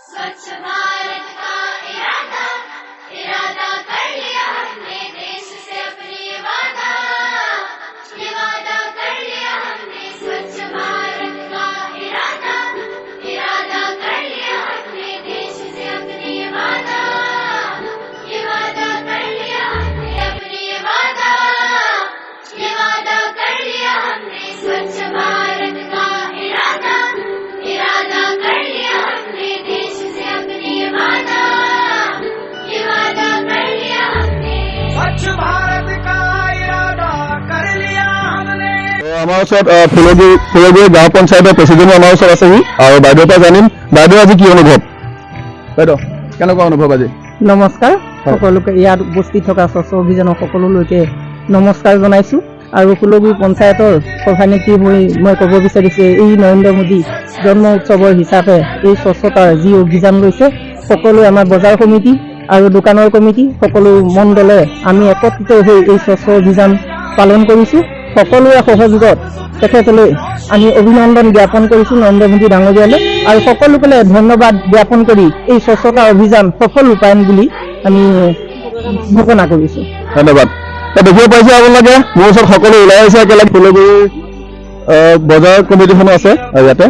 स्वच्छ भारत का इरादा इरादा कर लिया हमने देश से अपने वादा ये वादा कर लिया हमने स्वच्छ भारत का इरादा इरादा कर लिया हमने देश से अपने वादा ये वादा कर लिया हमने अपने वादा ये वादा कर लिया हमने स्वच्छ भारत का इरादा इरादा कर लिया हमने देश से अपने वादा ये वादा कर लिया हमने स्वच्छ भारत का इरादा कर लिया हमने। আমাৰ ওচৰত ফুলগুৰি গাঁও পঞ্চায়তৰ প্ৰেচিডেণ্ট আমাৰ ওচৰত আছেহি আৰু বাইদেউৰ পৰা জানিম বাইদেউ আজি কি অনুভৱ বাইদেউ কেনেকুৱা অনুভৱ আজি নমস্কাৰ সকলোকে ইয়াত উপস্থিত থকা স্বচ্ছ অভিযানৰ সকলোলৈকে নমস্কাৰ জনাইছোঁ আৰু ফুলগুৰি পঞ্চায়তৰ সভানেত্ৰী হৈ মই ক'ব বিচাৰিছোঁ এই নৰেন্দ্ৰ মোদী জন্ম উৎসৱৰ হিচাপে এই স্বচ্ছতাৰ যি অভিযান লৈছে সকলোৱে আমাৰ বজাৰ সমিতি আৰু দোকানৰ কমিটি সকলো মণ্ডলে আমি একত্ৰিত হৈ এই স্বচ্ছ অভিযান পালন কৰিছোঁ সকলোৰে সহযোগত তেখেতলৈ আমি অভিনন্দন জ্ঞাপন কৰিছোঁ নৰেন্দ্ৰ মোদী ডাঙৰীয়ালৈ আৰু সকলোকে ধন্যবাদ জ্ঞাপন কৰি এই স্বচ্ছতা অভিযান সফল ৰূপায়ণ বুলি আমি ঘোষণা কৰিছোঁ। ধন্যবাদ দেখিব পাইছে আপোনালোকে মোৰ ওচৰত সকলো ওলাই আহিছে একেলগে ফুলগুৰি বজাৰ কমিটিখনো আছে আৰু ইয়াতে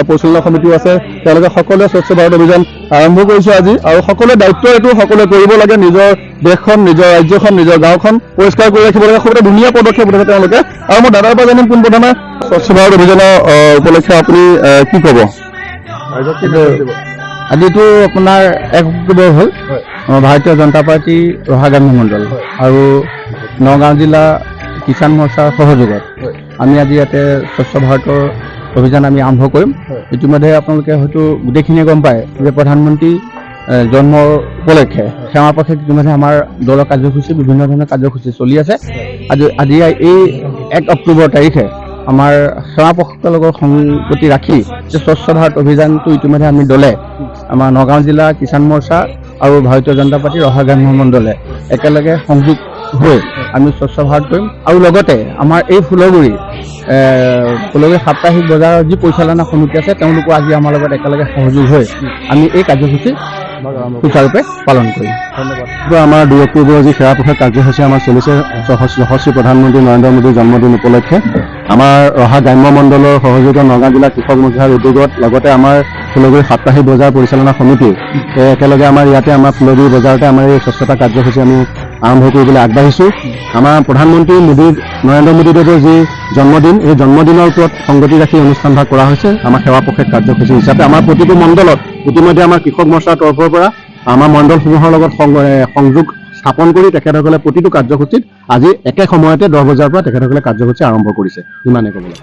পৰিচালনা সমিতিও আছে তেওঁলোকে সকলোৱে স্বচ্ছ ভাৰত অভিযান আৰম্ভ কৰিছে আজি আৰু সকলোৰে দায়িত্ব এইটো সকলোৱে কৰিব লাগে নিজৰ দেশখন নিজৰ ৰাজ্যখন নিজৰ গাঁওখন পৰিষ্কাৰ কৰি ৰাখিব লাগে খুব এটা ধুনীয়া পদক্ষেপ উঠাইছে তেওঁলোকে আৰু মই দাদাৰ পৰা জানিম পোনপ্ৰথমে স্বচ্ছ ভাৰত অভিযানৰ উপলক্ষে আপুনি কি ক'ব আজিতো আপোনাৰ 1 অক্টোবৰ হ'ল ভাৰতীয় জনতা পাৰ্টি ৰহাগামী মণ্ডল আৰু নগাঁও জিলা কিষাণ মৰ্চাৰ সহযোগত আমি আজি ইয়াতে স্বচ্ছ ভাৰতৰ অভিযান আমি আৰম্ভ কৰিম। ইতিমধ্যে আপোনালোকে হয়তো গোটেইখিনিয়ে গম পায় যে প্ৰধানমন্ত্ৰী জন্মৰ উপলক্ষে সেৱা পথে ইতিমধ্যে আমাৰ দলৰ কাৰ্যসূচী বিভিন্ন ধৰণৰ কাৰ্যসূচী চলি আছে। আজি এই 1 অক্টোবৰ তাৰিখে আমাৰ সেৱা পথৰ লগত সংগতি ৰাখি যে স্বচ্ছ ভাৰত অভিযানটো ইতিমধ্যে আমি দলে আমাৰ নগাঁও জিলা কিষাণ মৰ্চা আৰু ভাৰতীয় জনতা পাৰ্টি ৰহাগামী মণ্ডলে একেলগে সংযোগ হৈ আমি স্বচ্ছ ভাৰত কৰিম আৰু লগতে আমাৰ এই ফুলগুৰি সাপ্তাহিক বজাৰৰ যি পৰিচালনা সমিতি আছে তেওঁলোকো আজি আমাৰ লগত একেলগে সহযোগ হৈ আমি এই কাৰ্যসূচী সুচাৰুৰূপে পালন কৰিম। ধন্যবাদ। আমাৰ 2 অক্টোবৰ যি সেৱা পথৰ কাৰ্যসূচী আমাৰ চলিছে যশস্বী প্ৰধানমন্ত্ৰী নৰেন্দ্ৰ মোদীৰ জন্মদিন উপলক্ষে আমাৰ ৰহা গ্ৰাম্য মণ্ডলৰ সহযোগত নগাঁও জিলা কৃষক মজিহাৰ উদ্যোগত লগতে আমাৰ ফুলগুৰি সাপ্তাহিক বজাৰ পৰিচালনা সমিতি একেলগে আমাৰ ইয়াতে আমাৰ ফুলগুৰি বজাৰতে আমাৰ এই স্বচ্ছতা কাৰ্যসূচী আমি আৰম্ভ কৰিবলৈ আগবাঢ়িছোঁ। আমাৰ প্ৰধানমন্ত্ৰী নৰেন্দ্ৰ মোদীদেৱৰ যি জন্মদিন এই জন্মদিনৰ ওপৰত সংগতি ৰাখি অনুষ্ঠানভাগ কৰা হৈছে আমাৰ সেৱা পথৰ কাৰ্যসূচী হিচাপে আমাৰ প্ৰতিটো মণ্ডলত ইতিমধ্যে আমাৰ কৃষক মৰ্চাৰ তৰফৰ পৰা আমাৰ মণ্ডলসমূহৰ লগত সংযোগ স্থাপন কৰি তেখেতসকলে প্ৰতিটো কাৰ্যসূচীত আজি একে সময়তে 10 বজাৰ পৰা তেখেতসকলে কাৰ্যসূচী আৰম্ভ কৰিছে ইমানে ক'বলৈ।